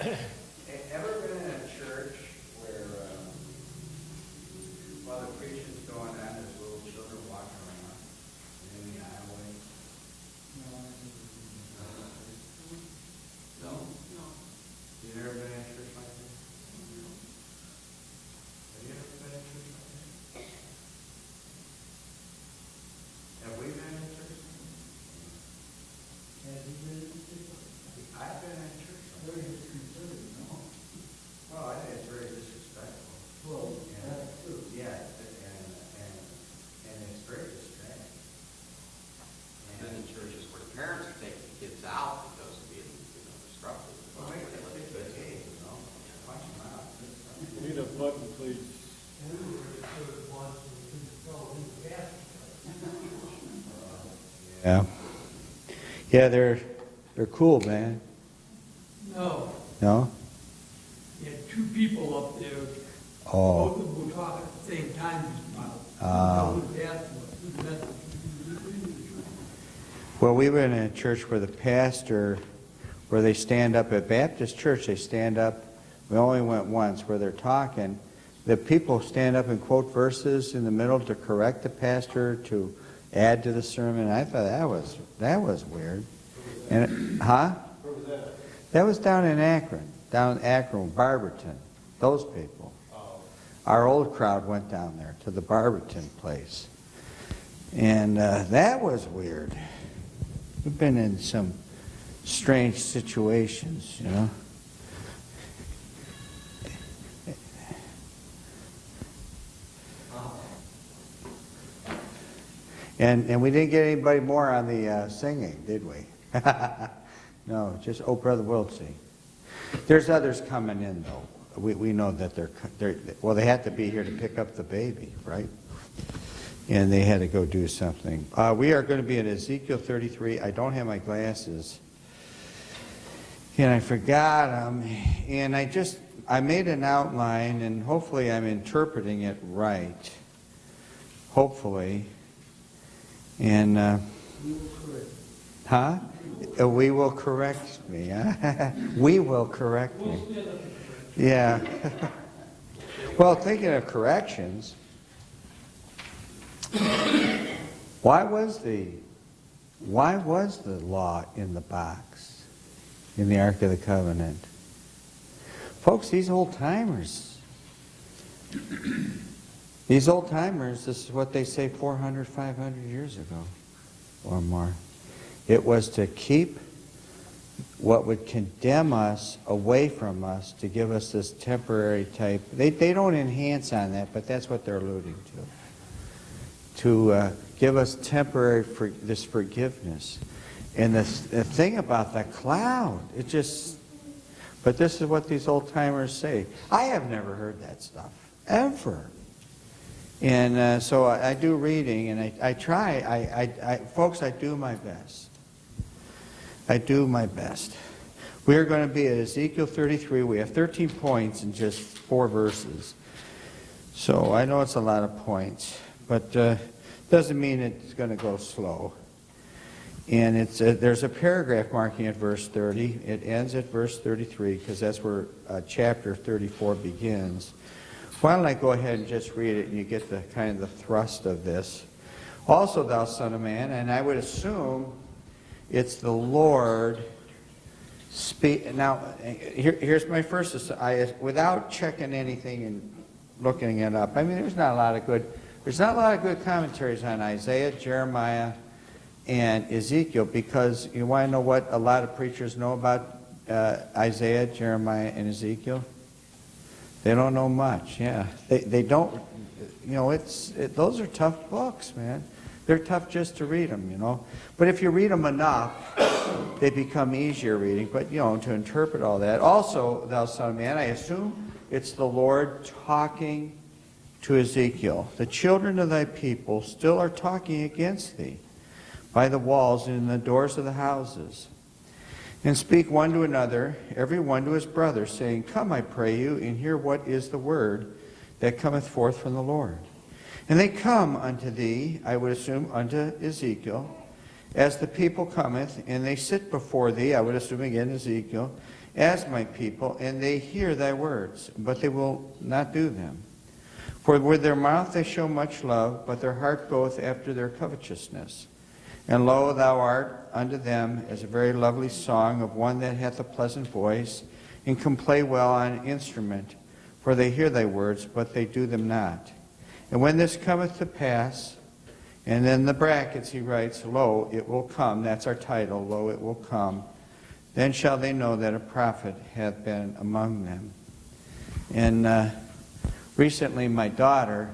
Ever been in a church where while the preaching's going on, there's little children walking around in the aisleway? No? No. You never been in a church like that? No. Have you ever been in a church like that? Have we been in a church like that? Have you been in a church like that? I've been in a church like that. Very disconcerting, no? Well, I think it's very disrespectful. Well, that's true. Yeah, and it's very distracting. Been in churches where the parents are taking the kids out because of being, disruptive. Well, make that big behave, punch them out. Need a button, please. Yeah. Yeah, they're cool, man. No, No? you had two people up there, Oh. both of them were talking at the same time. Well, we were in a church where the pastor, where they stand up at Baptist church, they stand up. We only went once where they're talking. The people stand up and quote verses in the middle to correct the pastor, to add to the sermon. I thought that was weird. And huh? Where was that? That was down in Akron, Barberton. Those people. Our old crowd went down there to the Barberton place. And that was weird. We've been in some strange situations, you know. And we didn't get anybody more on the singing, did we? No, just, oh, Brother Wiltsey. There's others coming in, though. We know that well, they had to be here to pick up the baby, right? And they had to go do something. We are going to be in Ezekiel 33. I don't have my glasses. And I forgot them. And I made an outline, and hopefully I'm interpreting it right. Hopefully. And, huh? We will correct me. We will correct me. Yeah. Well, thinking of corrections, why was the law in the box in the Ark of the Covenant? Folks, these old-timers, this is what they say 400, 500 years ago or more. It was to keep what would condemn us away from us, to give us this temporary type. They don't enhance on that, but that's what they're alluding to. To give us temporary this forgiveness. And the thing about the cloud, but this is what these old-timers say. I have never heard that stuff, ever. And so I do reading, and I try. Folks, I do my best. I do my best. We are going to be at Ezekiel 33. We have 13 points in just 4 verses. So I know it's a lot of points, but doesn't mean it's going to go slow. And there's a paragraph marking at verse 30. It ends at verse 33 because that's where chapter 34 begins. Why don't I go ahead and just read it, and you get the kind of the thrust of this. Also, thou son of man, and I would assume it's the Lord speak. Now, here's my first. Without checking anything and looking it up. I mean, there's not a lot of good commentaries on Isaiah, Jeremiah, and Ezekiel, because you want to know what a lot of preachers know about Isaiah, Jeremiah, and Ezekiel. They don't know much. Yeah, they don't. You know, those are tough books, man. They're tough just to read them, you know. But if you read them enough, they become easier reading. But, you know, to interpret all that. Also, thou son of man, I assume it's the Lord talking to Ezekiel. The children of thy people still are talking against thee by the walls and in the doors of the houses. And speak one to another, every one to his brother, saying, Come, I pray you, and hear what is the word that cometh forth from the Lord. And they come unto thee, I would assume, unto Ezekiel, as the people cometh, and they sit before thee, I would assume again Ezekiel, as my people, and they hear thy words, but they will not do them. For with their mouth they show much love, but their heart goeth after their covetousness. And lo, thou art unto them as a very lovely song of one that hath a pleasant voice, and can play well on an instrument. For they hear thy words, but they do them not. And when this cometh to pass, and in the brackets he writes, Lo, it will come. That's our title, Lo, it will come. Then shall they know that a prophet hath been among them. And recently my daughter,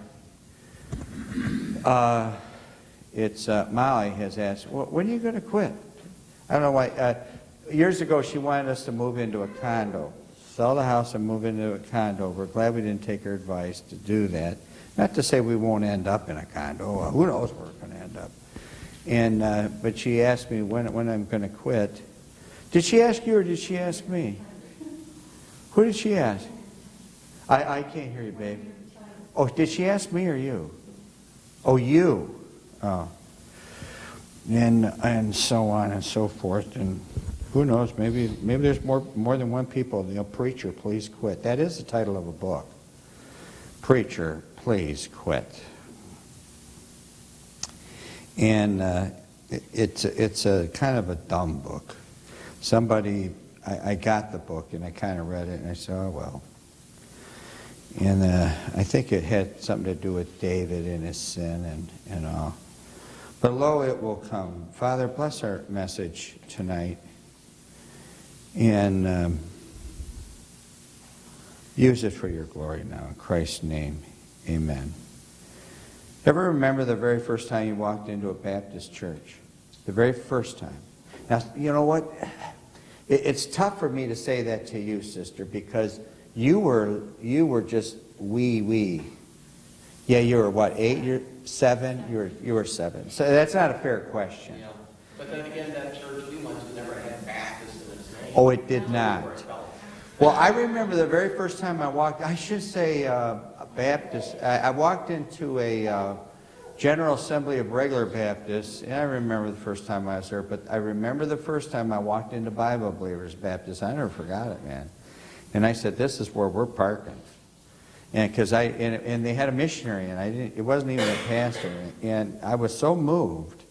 Molly, has asked, well, when are you going to quit? I don't know why. Years ago she wanted us to move into a condo. Sell the house and move into a condo. We're glad we didn't take her advice to do that. Not to say we won't end up in a condo. Who knows where we're going to end up. And but she asked me when I'm going to quit. Did she ask you or did she ask me? Who did she ask? I can't hear you, babe. Oh, did she ask me or you? Oh, you. Oh. And so on and so forth. And who knows, maybe there's more than one people. Preacher, please quit. That is the title of a book. Preacher, please quit. And it's a kind of a dumb book. I got the book and I kind of read it and I said, oh well. And I think it had something to do with David and his sin and all. But lo, it will come. Father, bless our message tonight. And use it for your glory now. In Christ's name, amen. Ever remember the very first time you walked into a Baptist church? The very first time. Now, you know what? It's tough for me to say that to you, sister, because you were just wee. Yeah, you were what, 8? You're 7? You were 7. So that's not a fair question. Yeah. But then again, that church we went to never had Baptist in its name. Oh, it did not. Well, I remember the very first time I walked, I should say a Baptist. I walked into a General Assembly of Regular Baptists, and I remember the first time I was there, but I remember the first time I walked into Bible Believers Baptist. I never forgot it, man. And I said, this is where we're parking. And because and they had a missionary, and it wasn't even a pastor. And I was so moved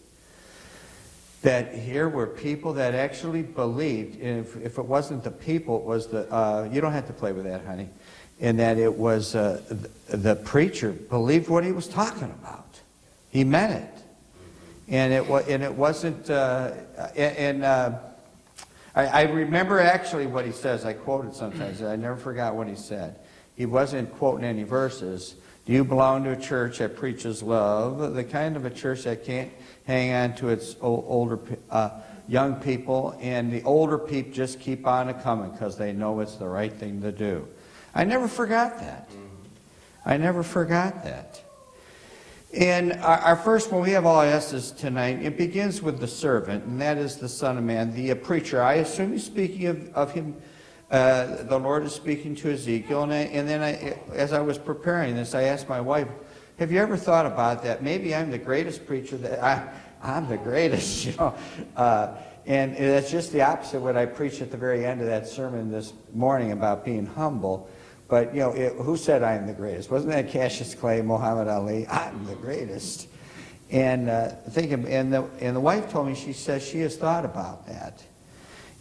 that here were people that actually believed, and if it wasn't the people, it was you don't have to play with that, honey, and that it was the preacher believed what he was talking about. He meant it. And it wasn't, I remember actually what he says. I quote it sometimes. I never forgot what he said. He wasn't quoting any verses. Do you belong to a church that preaches love? The kind of a church that can't hang on to its young people, and the older people just keep on coming because they know it's the right thing to do. I never forgot that. I never forgot that. And our first one, we have all S's tonight. It begins with the servant, and that is the Son of Man, the preacher. I assume he's speaking of him. The Lord is speaking to Ezekiel, and then as I was preparing this, I asked my wife, have you ever thought about that? Maybe I'm the greatest preacher, I'm the greatest, you know. And that's just the opposite of what I preached at the very end of that sermon this morning about being humble. But, you know, who said I am the greatest? Wasn't that Cassius Clay, Muhammad Ali? I'm the greatest. And the wife told me, she says she has thought about that.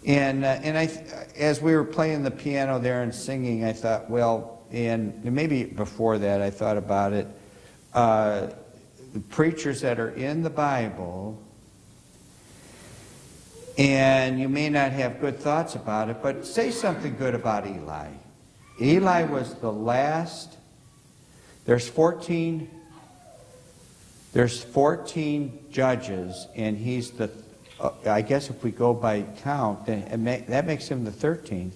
And as we were playing the piano there and singing, I thought, well, and maybe before that I thought about it, the preachers that are in the Bible, and you may not have good thoughts about it, but say something good about Eli. Eli was the last. There's 14 judges, and he's the, I guess if we go by count, that makes him the 13th,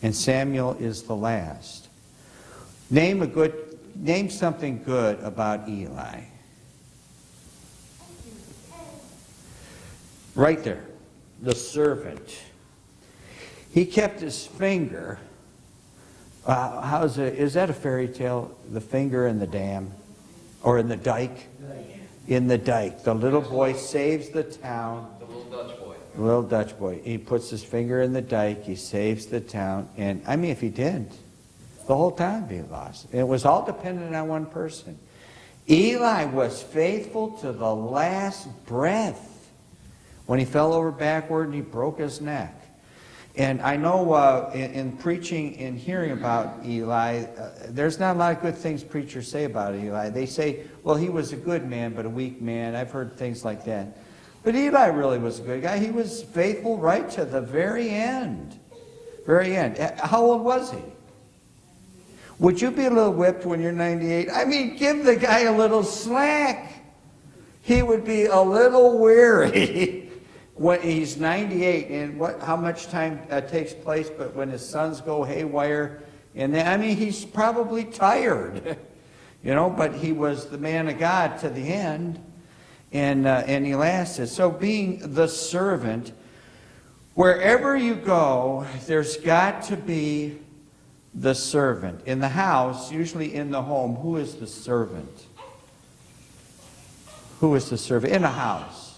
and Samuel is the last. Name something good about Eli. Right there, the servant. He kept his finger. Is that a fairy tale? The finger in the dam? Or in the dike? In the dike. The little boy saves the town. The little Dutch boy. Little Dutch boy. He puts his finger in the dike. He saves the town. And, I mean, if he didn't, the whole town would be lost. It was all dependent on one person. Eli was faithful to the last breath when he fell over backward and he broke his neck. And I know in preaching and hearing about Eli, there's not a lot of good things preachers say about Eli. They say, well, he was a good man, but a weak man. I've heard things like that. But Eli really was a good guy. He was faithful right to the very end. Very end. How old was he? Would you be a little whipped when you're 98? I mean, give the guy a little slack. He would be a little weary when he's 98. And how much time takes place? But when his sons go haywire, and then, I mean, he's probably tired, you know. But he was the man of God to the end, and he lasted. So, being the servant, wherever you go, there's got to be the servant. In the house, usually in the home, who is the servant? Who is the servant? In the house.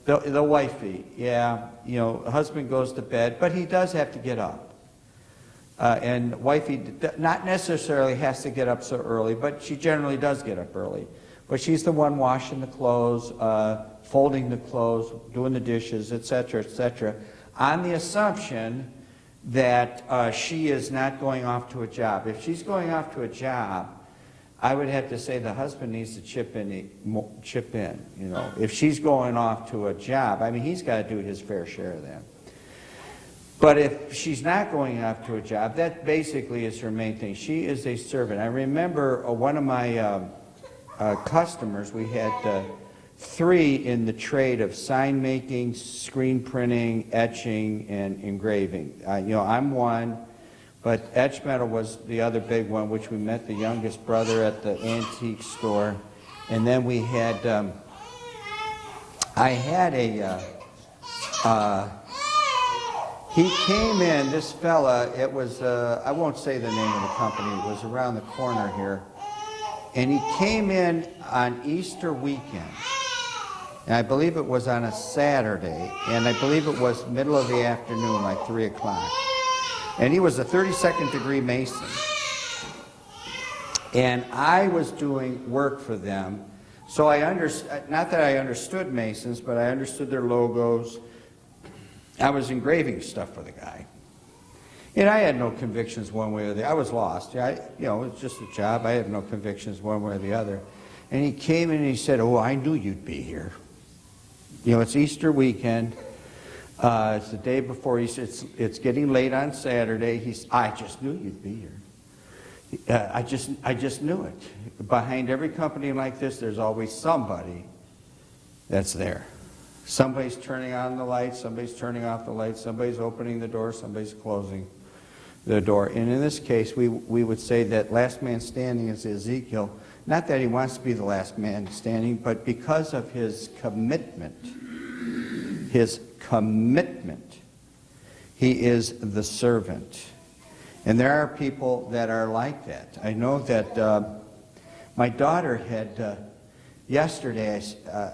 The wifey, yeah. You know, husband goes to bed, but he does have to get up. And wifey not necessarily has to get up so early, but she generally does get up early. But she's the one washing the clothes, folding the clothes, doing the dishes, etc., on the assumption that she is not going off to a job. If she's going off to a job, I would have to say the husband needs to chip in. You know, if she's going off to a job, I mean, he's got to do his fair share of that. But if she's not going off to a job, that basically is her main thing. She is a servant. I remember one of my customers. We had 3 in the trade of sign making, screen printing, etching, and engraving. You know, I'm one. But etch metal was the other big one, which we met the youngest brother at the antique store. And then we had, he came in, this fella, it was, I won't say the name of the company, it was around the corner here. And he came in on Easter weekend. And I believe it was on a Saturday. And I believe it was middle of the afternoon, like 3 o'clock. And he was a 32nd degree Mason. And I was doing work for them. So I understood, not that I understood Masons, but I understood their logos. I was engraving stuff for the guy. And I had no convictions one way or the other. I was lost. You know, it was just a job. I had no convictions one way or the other. And he came in and he said, oh, I knew you'd be here. You know, it's Easter weekend. It's the day before Easter. It's getting late on Saturday. I just knew you'd be here. I just knew it. Behind every company like this, there's always somebody that's there. Somebody's turning on the lights. Somebody's turning off the lights. Somebody's opening the door. Somebody's closing the door. And in this case, we would say that last man standing is Ezekiel. Not that he wants to be the last man standing, but because of his commitment. His commitment. He is the servant. And there are people that are like that. I know that my daughter had, yesterday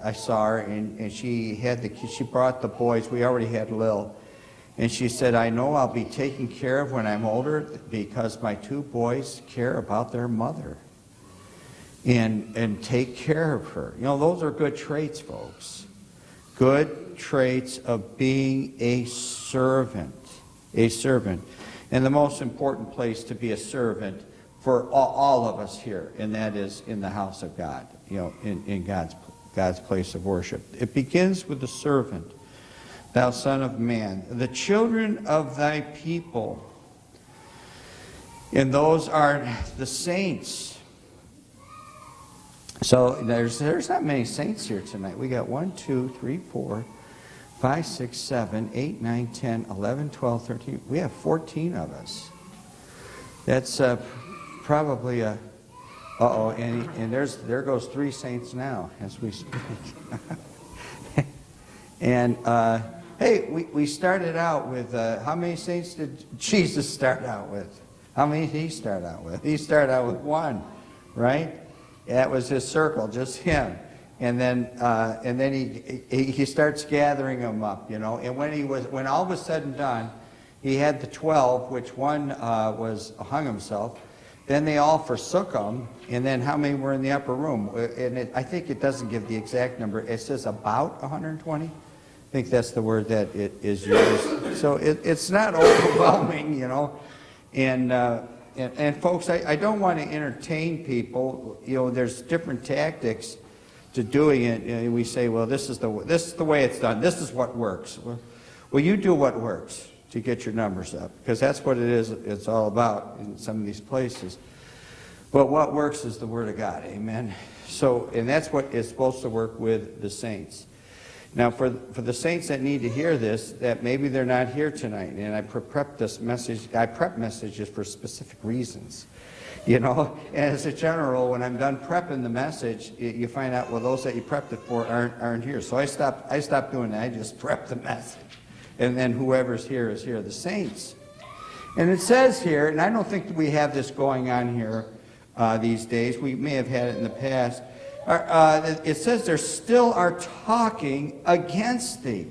I saw her and she brought the boys. We already had Lil. And she said, I know I'll be taken care of when I'm older because my 2 boys care about their mother and take care of her. You know, those are good traits, folks. Good traits of being a servant. A servant. And the most important place to be a servant for all of us here, and that is in the house of God, you know, in God's place of worship. It begins with the servant. Thou son of man, the children of thy people, and those are the saints. So there's not many saints here tonight. We got 1, 2, 3, 4, 5, 6, 7, 8, 9, 10, 11, 12, 13. We have 14 of us. That's probably a... Uh-oh, and there goes 3 saints now as we speak. And, hey, we started out with... how many saints did Jesus start out with? How many did he start out with? He started out with 1, right? That was his circle, just him. And then he starts gathering them up, you know. And when all was said and done, he had the 12, which one was hung himself. Then they all forsook him. And then how many were in the upper room? And I think it doesn't give the exact number. It says about 120. I think that's the word that it is used. So it's not overwhelming, you know. And folks, I don't want to entertain people. You know, there's different tactics to doing it. And we say, well, this is the way it's done. This is what works. Well, you do what works to get your numbers up, because that's what it is. It's all about in some of these places. But what works is the Word of God. Amen. So, and that's what is supposed to work with the saints. Now, for the saints that need to hear this, that maybe they're not here tonight, and I prep this message. I prep messages for specific reasons. You know, and as a general, when I'm done prepping the message, you find out, well, those that you prepped it for aren't here. So I stopped doing that. I just prep the message. And then whoever's here is here, the saints. And it says here, and I don't think we have this going on here these days. We may have had it in the past. It says there still are talking against thee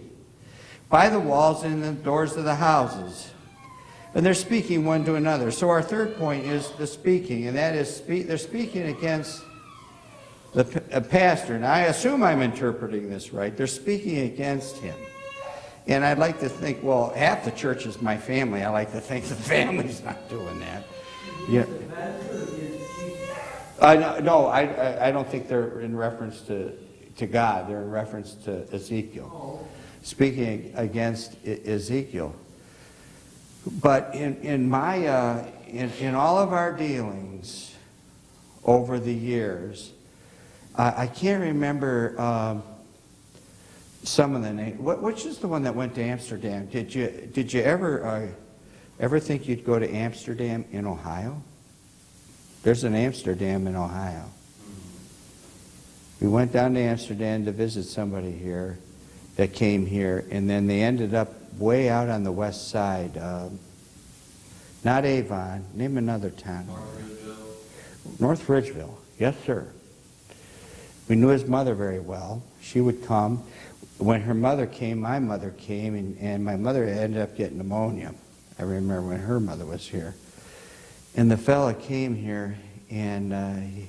by the walls and the doors of the houses. And they're speaking one to another. So our third point is the speaking, and that is they're speaking against the pastor. Now, I assume I'm interpreting this right. They're speaking against him. And I'd like to think, well, half the church is my family. I like to think the family's not doing that. Yeah. No, I don't think they're in reference to God. They're in reference to Ezekiel. Speaking against Ezekiel. But in all of our dealings over the years, I can't remember some of the names. Which is the one that went to Amsterdam? Did you ever think you'd go to Amsterdam in Ohio? There's an Amsterdam in Ohio. We went down to Amsterdam to visit somebody here that came here, and then they ended up way out on the west side. Not Avon. Name another town. North Ridgeville. Yes, sir. We knew his mother very well. She would come. When her mother came, my mother came, and my mother ended up getting pneumonia. I remember when her mother was here. And the fella came here, and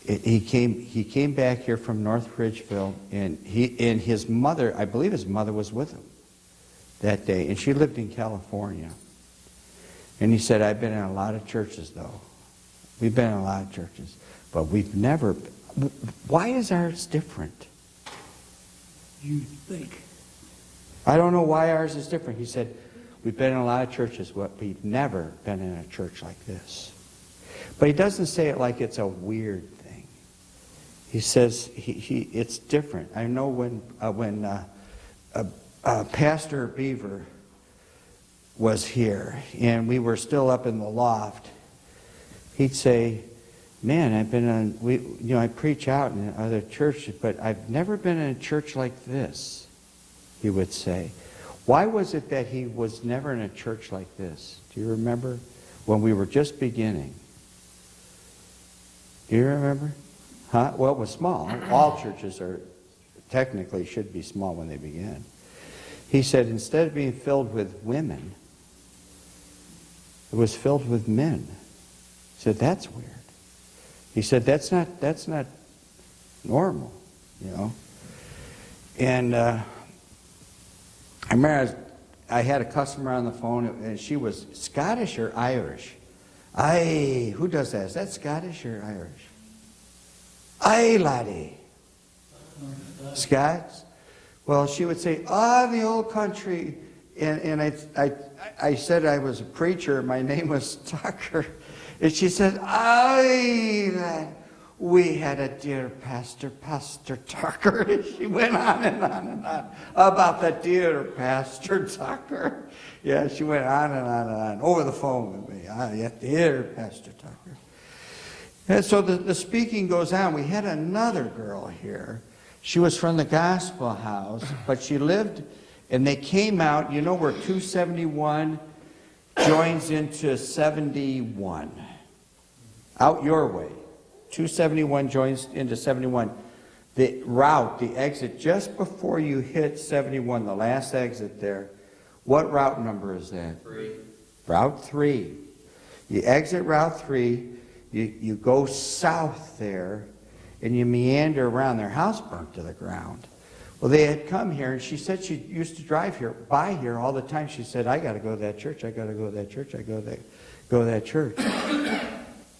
he came back here from North Ridgeville, and his mother, I believe his mother was with him that day, and she lived in California. And he said, I've been in a lot of churches, though. We've been in a lot of churches, but we've never. Why is ours different? You think. I don't know why ours is different. He said, we've been in a lot of churches, but we've never been in a church like this. But he doesn't say it like it's a weird thing. He says it's different. I know when Pastor Beaver was here and we were still up in the loft, he'd say, man, I preach out in other churches, but I've never been in a church like this, he would say. Why was it that he was never in a church like this? Do you remember? When we were just beginning. Do you remember? Huh? Well, it was small. All churches technically should be small when they begin. He said instead of being filled with women, it was filled with men. He said, that's weird. He said, that's not normal, you know. And I remember I had a customer on the phone, and she was Scottish or Irish. Who does that? Is that Scottish or Irish? Aye, laddie. Scots? Well, she would say, the old country. And I said I was a preacher. My name was Tucker. And she said, aye, lad. We had a dear pastor, Pastor Tucker. And she went on and on and on about the dear Pastor Tucker. Yeah, she went on and on and on over the phone with me. Yeah, dear Pastor Tucker. And so the speaking goes on. We had another girl here. She was from the Gospel House, but she lived, and they came out, you know where 271 joins into 71. Out your way. 271 joins into 71. the route, the exit, just before you hit 71, the last exit there, what route number is that? 3. Route 3. You exit Route 3, you go south there, and you meander around. Their house burnt to the ground. Well, they had come here, and she said she used to drive by here all the time. She said, I got to go to that church, I got to go to that church, I go to that church.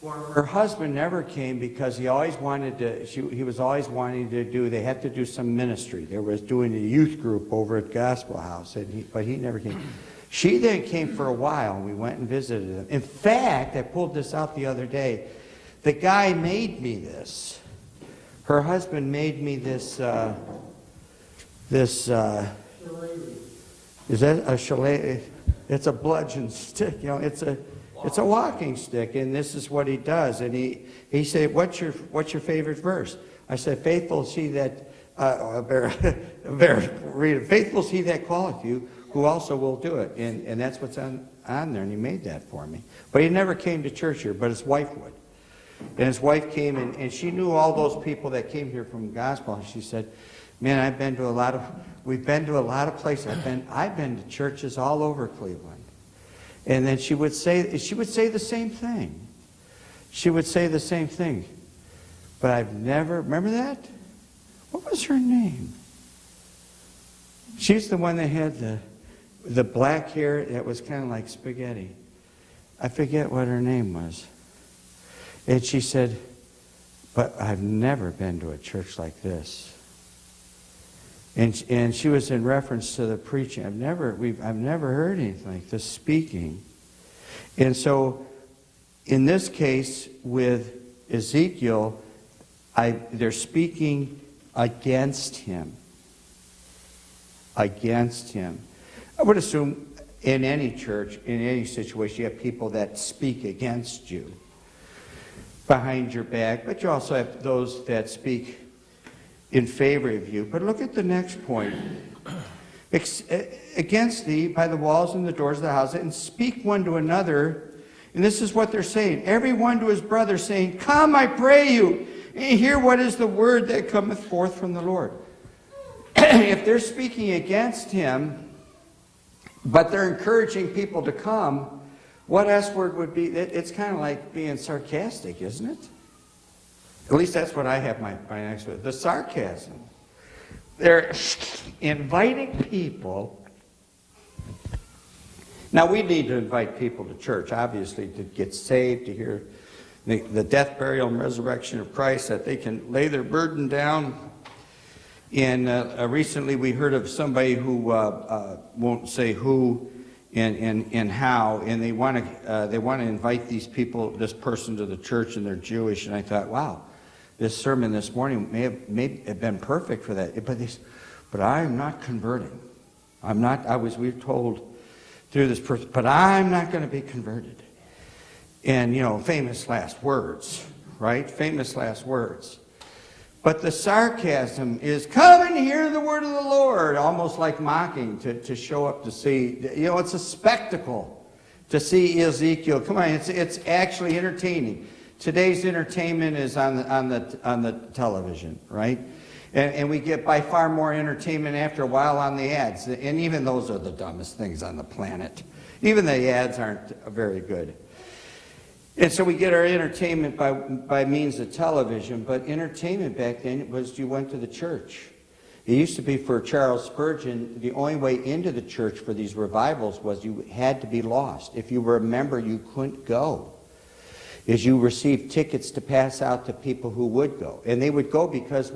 Her husband never came because he always wanted to, he was always wanting to do, they had to do some ministry. They was doing a youth group over at Gospel House, but he never came. She then came for a while, and we went and visited him. In fact, I pulled this out the other day. The guy made me this. Her husband made me this, is that a chalet? It's a bludgeon stick, you know, it's a walking stick, and this is what he does. And he said, what's your favorite verse? I said, faithful is he that, faithful is he that calleth you, who also will do it. And that's what's on there, and he made that for me. But he never came to church here, but his wife would. And his wife came, and she knew all those people that came here from gospel. And she said, man, we've been to a lot of places. I've been to churches all over Cleveland. And then she would say the same thing. She would say the same thing. But I've never, remember that? What was her name? She's the one that had the black hair that was kind of like spaghetti. I forget what her name was. And she said, but I've never been to a church like this. And she was in reference to the preaching. I've never heard anything like this speaking. And so, in this case with Ezekiel, they're speaking against him. Against him. I would assume in any church, in any situation, you have people that speak against you behind your back, but you also have those that speak in favor of you. But look at the next point. Against thee by the walls and the doors of the house, and speak one to another. And this is what they're saying. Every one to his brother, saying, come, I pray you, and hear what is the word that cometh forth from the Lord. If they're speaking against him, but they're encouraging people to come, what S word would be? It's kind of like being sarcastic, isn't it? At least that's what I have my next with. The sarcasm. They're inviting people. Now, we need to invite people to church, obviously, to get saved, to hear the death, burial, and resurrection of Christ, that they can lay their burden down. And recently we heard of somebody who won't say who and how, and they want to invite these people, this person, to the church, and they're Jewish. And I thought, wow, this sermon this morning may have been perfect for that. But I'm not converting. We were told through this person, but I'm not going to be converted. And, you know, famous last words, right? Famous last words. But the sarcasm is, come and hear the word of the Lord, almost like mocking to show up to see. You know, it's a spectacle to see Ezekiel. Come on, it's actually entertaining. Today's entertainment is on the television, right? And we get by far more entertainment after a while on the ads. And even those are the dumbest things on the planet. Even the ads aren't very good. And so we get our entertainment by means of television, but entertainment back then was you went to the church. It used to be for Charles Spurgeon, the only way into the church for these revivals was you had to be lost. If you were a member, you couldn't go. Is you received tickets to pass out to people who would go. And they would go because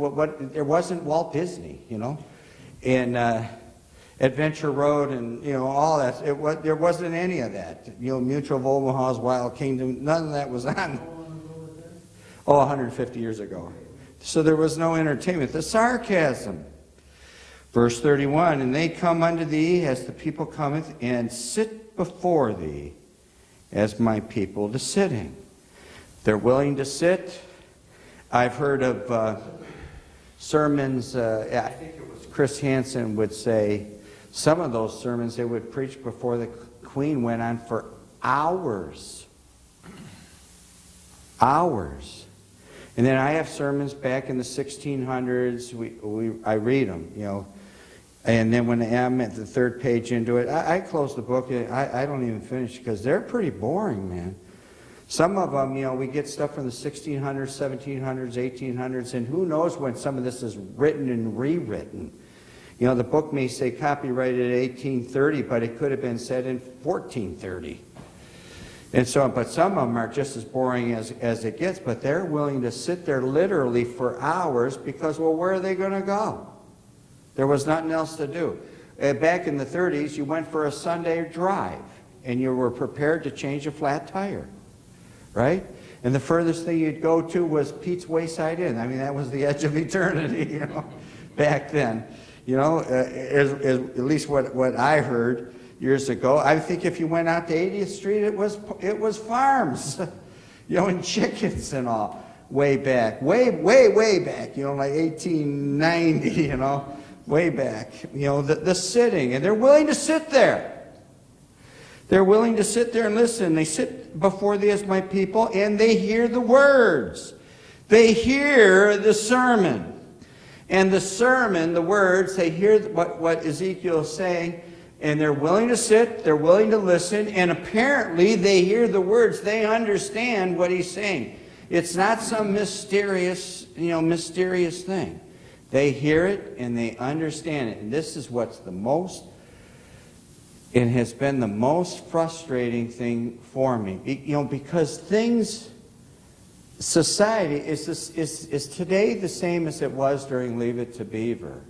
there wasn't Walt Disney, you know, and Adventure Road and, you know, all that. There wasn't any of that. You know, Mutual of Omaha's Wild Kingdom, none of that was on. 150 years ago. So there was no entertainment. The sarcasm. Verse 31, and they come unto thee as the people cometh, and sit before thee as my people to sitting. They're willing to sit. I've heard of sermons, I think it was Chris Hansen would say, some of those sermons they would preach before the Queen went on for hours. Hours. And then I have sermons back in the 1600s. I read them, you know. And then when I'm at the third page into it, I close the book. I don't even finish because they're pretty boring, man. Some of them, you know, we get stuff from the 1600s, 1700s, 1800s, and who knows when some of this is written and rewritten. You know, the book may say copyrighted 1830, but it could have been said in 1430. And so, but some of them are just as boring as it gets, but they're willing to sit there literally for hours because, well, where are they going to go? There was nothing else to do. Back in the 30s, you went for a Sunday drive, and you were prepared to change a flat tire, right? And the furthest thing you'd go to was Pete's Wayside Inn. I mean, that was the edge of eternity, you know, back then. You know, at least what I heard years ago. I think if you went out to 80th Street, it was farms, you know, and chickens and all, way back, way back, you know, like 1890, you know, way back. You know, the sitting, and they're willing to sit there. They're willing to sit there and listen. They sit before thee as my people, and they hear the words. They hear the sermon. And the sermon, the words, they hear what Ezekiel is saying, and they're willing to sit, they're willing to listen, and apparently they hear the words. They understand what he's saying. It's not some mysterious thing. They hear it and they understand it. And this is what's the most, it has been the most frustrating thing for me. You know, because society is today the same as it was during Leave It to Beaver.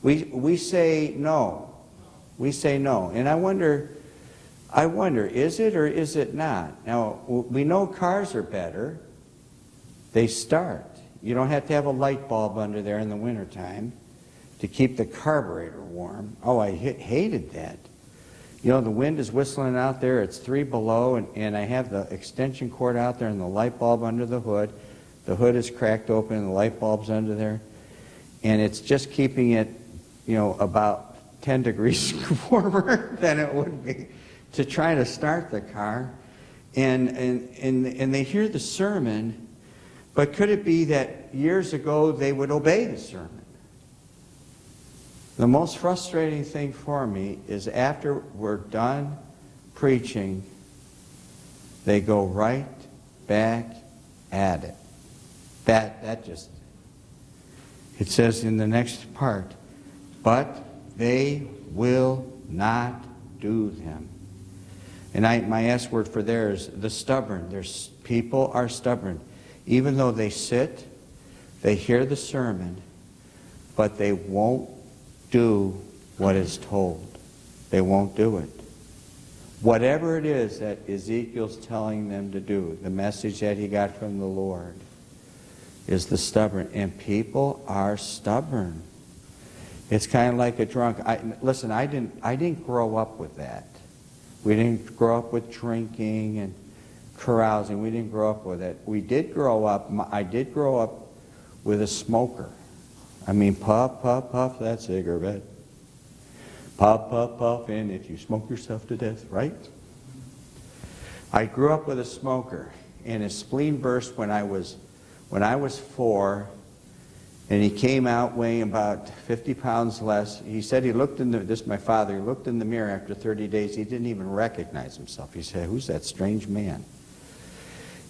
We say no. We say no. And I wonder, is it or is it not? Now, we know cars are better. They start. You don't have to have a light bulb under there in the wintertime to keep the carburetor warm. Oh, I hated that. You know, the wind is whistling out there. It's 3 below, and I have the extension cord out there and the light bulb under the hood. The hood is cracked open and the light bulb's under there. And it's just keeping it, you know, about 10 degrees warmer than it would be to try to start the car. And they hear the sermon, but could it be that years ago they would obey the sermon? The most frustrating thing for me is after we're done preaching, they go right back at it. That just, it says in the next part, but they will not do them. And my S word for there is the stubborn. People are stubborn. Even though they sit, they hear the sermon, but they won't do what is told. They won't do it. Whatever it is that Ezekiel's telling them to do, the message that he got from the Lord, is the stubborn. And people are stubborn. It's kind of like a drunk. Listen, I didn't grow up with that. We didn't grow up with drinking and carousing. We didn't grow up with it. I did grow up with a smoker. I mean, puff, puff, puff that cigarette. Puff, puff, puff, and if you smoke yourself to death, right? I grew up with a smoker, and his spleen burst when I was 4, and he came out weighing about 50 pounds less. He said he looked this is my father, he looked in the mirror after 30 days, he didn't even recognize himself. He said, who's that strange man?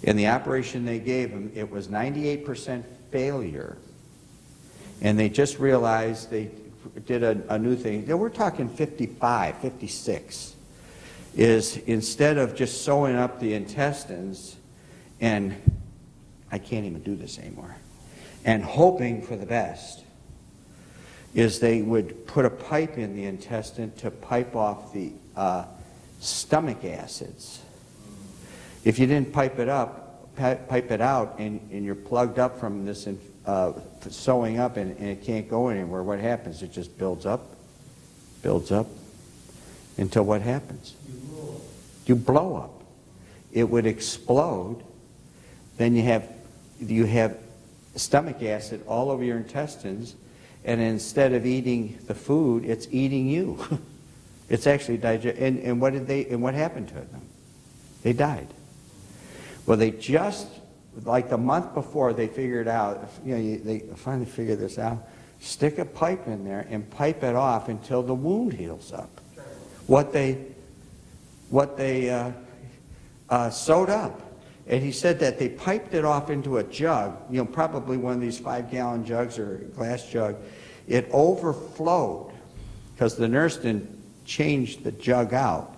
In the operation they gave him, it was 98% failure. And they just realized they did a new thing. We're talking 55, 56. Is instead of just sewing up the intestines, and I can't even do this anymore, and hoping for the best, is they would put a pipe in the intestine to pipe off the stomach acids. If you didn't pipe it out, and you're plugged up from this sewing up, and it can't go anywhere, what happens? It just builds up, until what happens? You blow up. It would explode. Then you have stomach acid all over your intestines, and instead of eating the food, it's eating you. It's actually and what happened to them? They died. Well, they just like the month before, they figured out, they finally figured this out, stick a pipe in there and pipe it off until the wound heals up. What they sewed up. And he said that they piped it off into a jug, probably one of these 5-gallon jugs or a glass jug. It overflowed because the nurse didn't change the jug out.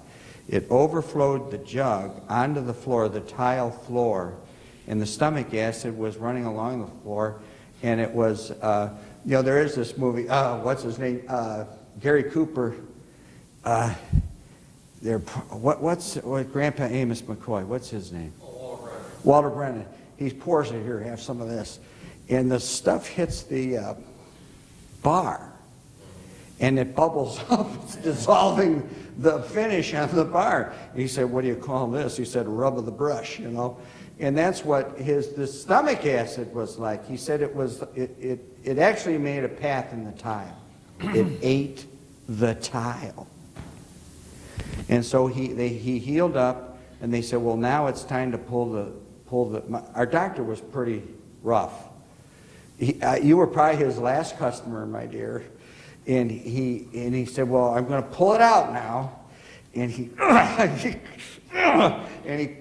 It overflowed the jug onto the floor, the tile floor, and the stomach acid was running along the floor. And it was, there is this movie, what's his name? Gary Cooper. What's Grandpa Amos McCoy? What's his name? Walter Brennan. He pours it here. Have some of this, and the stuff hits the bar, and it bubbles up. It's dissolving the finish on the bar. He said, "What do you call this?" He said, "Rub of the brush," And that's what the stomach acid was like. He said it actually made a path in the tile. It ate the tile. And so he healed up, and they said, well, now it's time to pull the. Our doctor was pretty rough. You were probably his last customer, my dear, and he said, well, I'm going to pull it out now, and he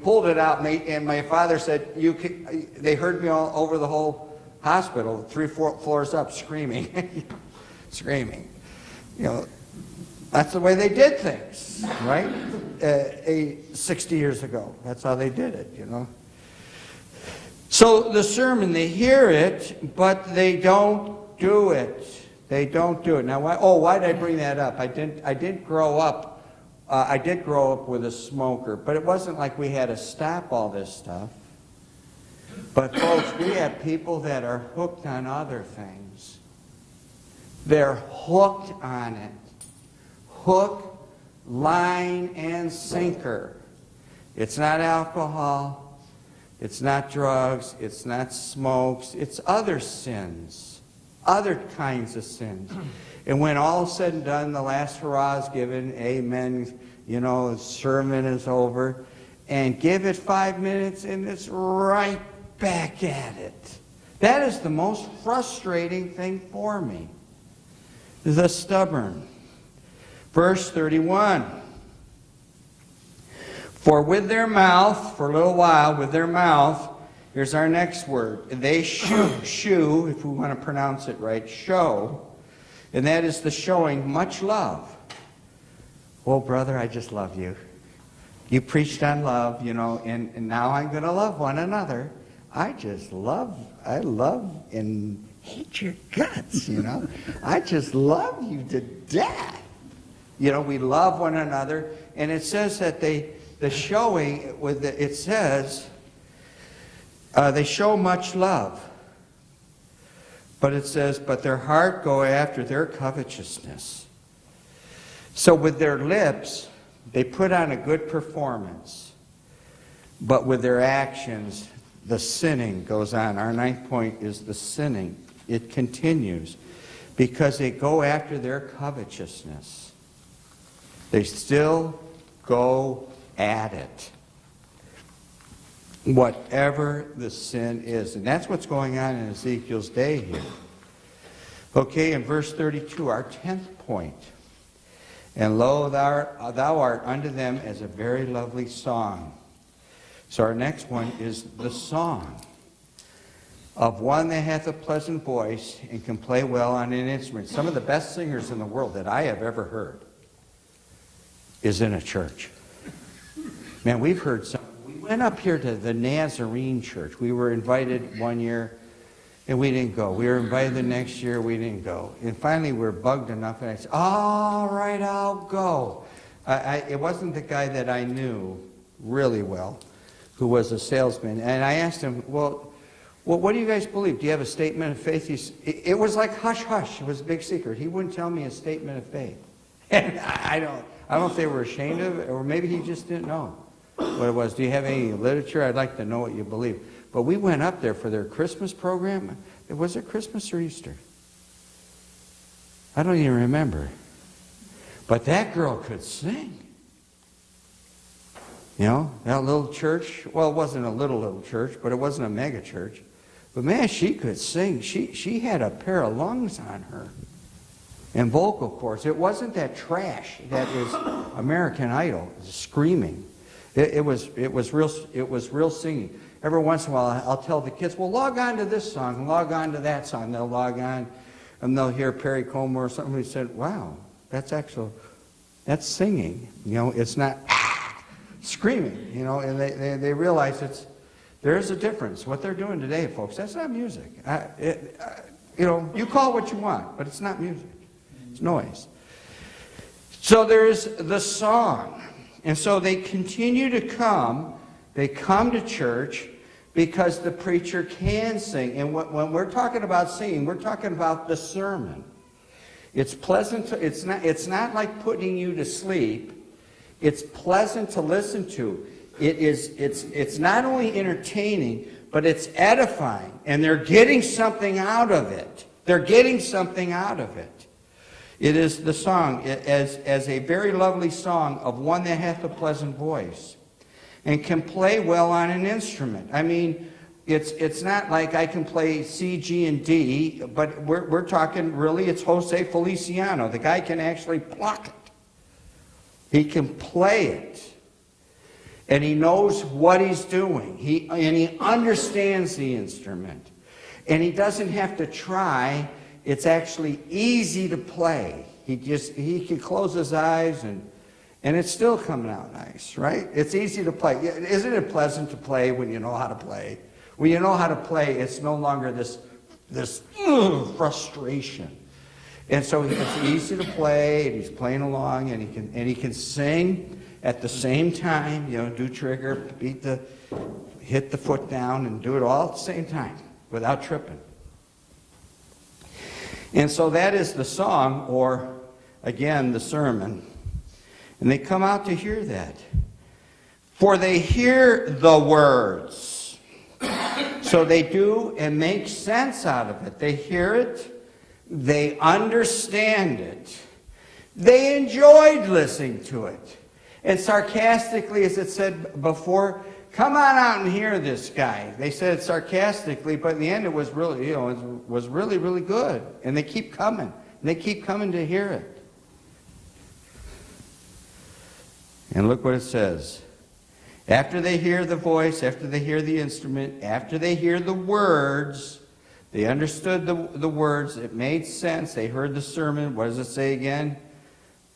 pulled it out, and my father said, they heard me all over the whole hospital, 3 floors up, screaming, screaming, That's the way they did things, right? 60 years ago. That's how they did it, So the sermon, they hear it, but they don't do it. They don't do it. Now, why did I bring that up? I did grow up. I did grow up with a smoker, but it wasn't like we had to stop all this stuff. But folks, we have people that are hooked on other things. They're hooked on it. Hook, line, and sinker. It's not alcohol. It's not drugs. It's not smokes. It's other sins. Other kinds of sins. And when all is said and done, the last hurrah is given, amen, the sermon is over, and give it 5 minutes and it's right back at it. That is the most frustrating thing for me. The stubborn. Verse 31. For with their mouth, for a little while, with their mouth, here's our next word. They shew, if we want to pronounce it right, show, and that is the showing much love. Oh, brother, I just love you. You preached on love, and now I'm going to love one another. I love and hate your guts, I just love you to death. We love one another, and it says that they show much love. But it says, but their heart go after their covetousness. So with their lips, they put on a good performance. But with their actions, the sinning goes on. Our 9th point is the sinning. It continues because they go after their covetousness. They still go at it. Whatever the sin is. And that's what's going on in Ezekiel's day here. Okay, in verse 32, our 10th point. And lo, thou art unto them as a very lovely song. So our next one is the song of one that hath a pleasant voice and can play well on an instrument. Some of the best singers in the world that I have ever heard is in a church. Man, we've heard some. We went up here to the Nazarene church. We were invited one year, and we didn't go. We were invited the next year, we didn't go. And finally, we were bugged enough, and I said, all right, I'll go. It wasn't the guy that I knew really well, who was a salesman. And I asked him, well, what do you guys believe? Do you have a statement of faith? It was like hush-hush. It was a big secret. He wouldn't tell me a statement of faith. And I don't know if they were ashamed of it, or maybe he just didn't know what it was. Do you have any literature? I'd like to know what you believe. But we went up there for their Christmas program. Was it Christmas or Easter? I don't even remember. But that girl could sing. You know, that little church, well, it wasn't a little church, but it wasn't a mega church. But man, she could sing. She had a pair of lungs on her. And vocal cords. It wasn't that trash that is American Idol, screaming. It was real singing. Every once in a while, I'll tell the kids, well, log on to this song, and log on to that song. They'll log on, and they'll hear Perry Como or something. He said, wow, that's singing. You know, it's not screaming. You know, and they realize there's a difference. What they're doing today, folks, that's not music. You know, you call it what you want, but it's not music. It's noise. So there's the song. And so they continue to come. They come to church because the preacher can sing. And when we're talking about singing, we're talking about the sermon. It's pleasant. It's not like putting you to sleep. It's pleasant to listen to. It's not only entertaining, but it's edifying. And they're getting something out of it. They're getting something out of it. It is the song as a very lovely song of one that hath a pleasant voice and can play well on an instrument. I mean, it's not like I can play C, G, and D, but we're talking really it's Jose Feliciano. The guy can actually pluck it. He can play it. And he knows what he's doing. He understands the instrument. And he doesn't have to try. It's actually easy to play. He can close his eyes and it's still coming out nice, right? It's easy to play. Isn't it pleasant to play when you know how to play? When you know how to play, it's no longer this frustration. And so it's easy to play, and he's playing along, and he can sing at the same time. You know, do trigger, hit the foot down, and do it all at the same time without tripping. And so that is the song, or again, the sermon. And they come out to hear that. For they hear the words. So they do and make sense out of it. They hear it. They understand it. They enjoyed listening to it. And sarcastically, as it said before, come on out and hear this guy. They said it sarcastically, but in the end it was really, it was really, really good. And they keep coming. And they keep coming to hear it. And look what it says. After they hear the voice, after they hear the instrument, after they hear the words, they understood the words. It made sense. They heard the sermon. What does it say again?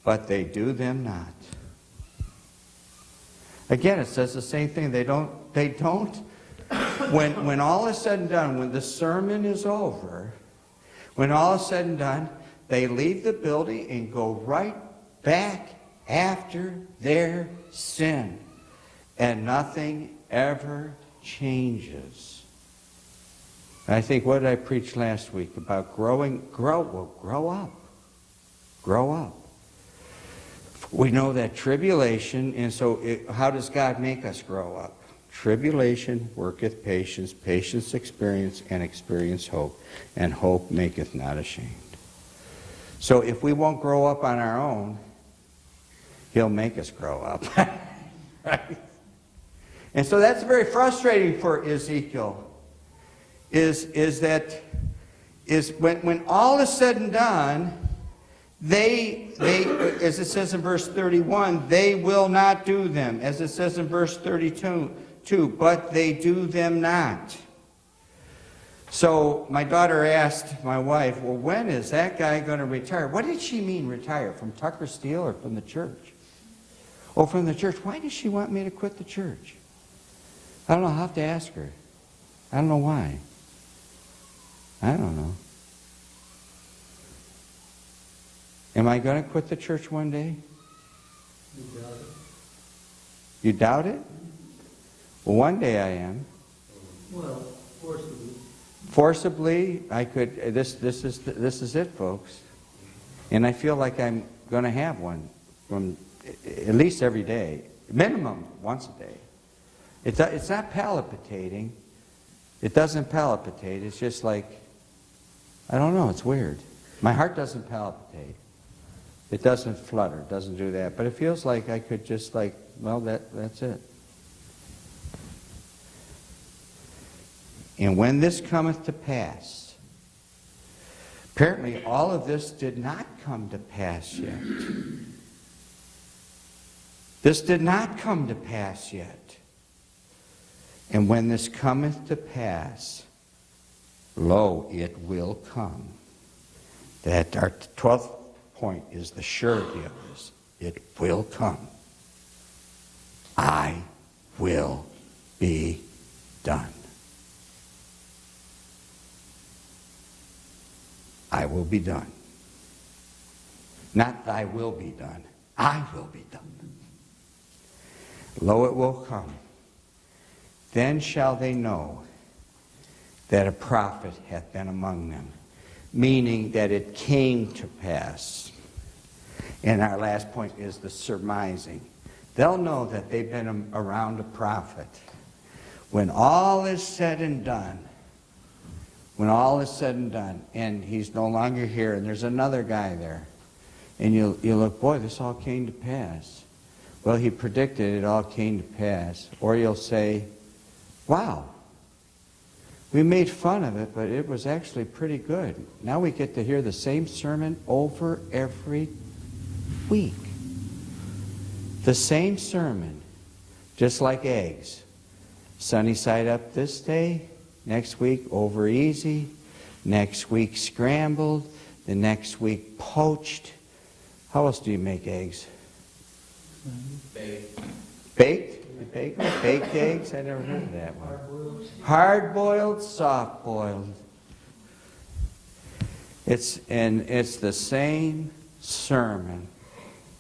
But they do them not. Again, it says the same thing. They don't. When all is said and done, when the sermon is over, when all is said and done, they leave the building and go right back after their sin. And nothing ever changes. I think, what did I preach last week about growing? Grow up. Grow up. We know that tribulation, and so how does God make us grow up? Tribulation worketh patience, patience experience, and experience hope. And hope maketh not ashamed. So if we won't grow up on our own, He'll make us grow up. Right? And so that's very frustrating for Ezekiel. Is when all is said and done, they as it says in verse 31, they will not do them. As it says in verse 32, but they do them not. So my daughter asked my wife, well, when is that guy going to retire? What did she mean retire? From Tucker Steel or from the church? Oh, from the church. Why does she want me to quit the church? I don't know. I'll have to ask her. I don't know why. I don't know. Am I going to quit the church one day? You doubt it? You doubt it? Well, one day I am. Well, forcibly. Forcibly, I could. This is it, folks. And I feel like I'm going to have one from at least every day, minimum once a day. It's not palpitating. It doesn't palpitate. It's just like, I don't know. It's weird. My heart doesn't palpitate. It doesn't flutter, it doesn't do that. But it feels like I could just well, that's it. And when this cometh to pass, apparently all of this did not come to pass yet. This did not come to pass yet. And when this cometh to pass, lo, it will come. That our 12th point is the surety of this. It will come. I will be done. I will be done. Not thy will be done. I will be done. Lo, it will come. Then shall they know that a prophet hath been among them, meaning that it came to pass. And our last point is the surmising. They'll know that they've been around a prophet. When all is said and done, and he's no longer here, and there's another guy there, and you look, boy, this all came to pass. Well, he predicted it all came to pass. Or you'll say, wow, we made fun of it, but it was actually pretty good. Now we get to hear the same sermon over every week. The same sermon, just like eggs. Sunny side up this day, next week over easy, next week scrambled, the next week poached. How else do you make eggs? Baked. Baked? You bake them? Baked eggs? I never heard of that one. Hard-boiled, soft-boiled. It's the same sermon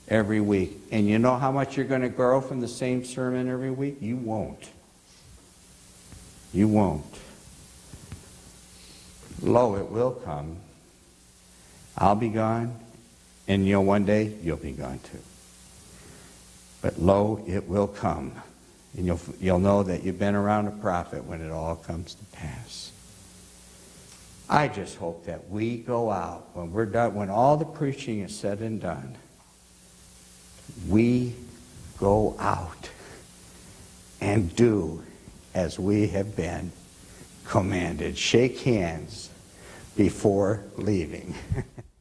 every week. And you know how much you're going to grow from the same sermon every week? You won't. You won't. Lo, it will come. I'll be gone, and one day you'll be gone too. But lo, it will come. And you'll know that you've been around a prophet when it all comes to pass. I just hope that we go out, when we're done, when all the preaching is said and done, we go out and do as we have been commanded. Shake hands before leaving.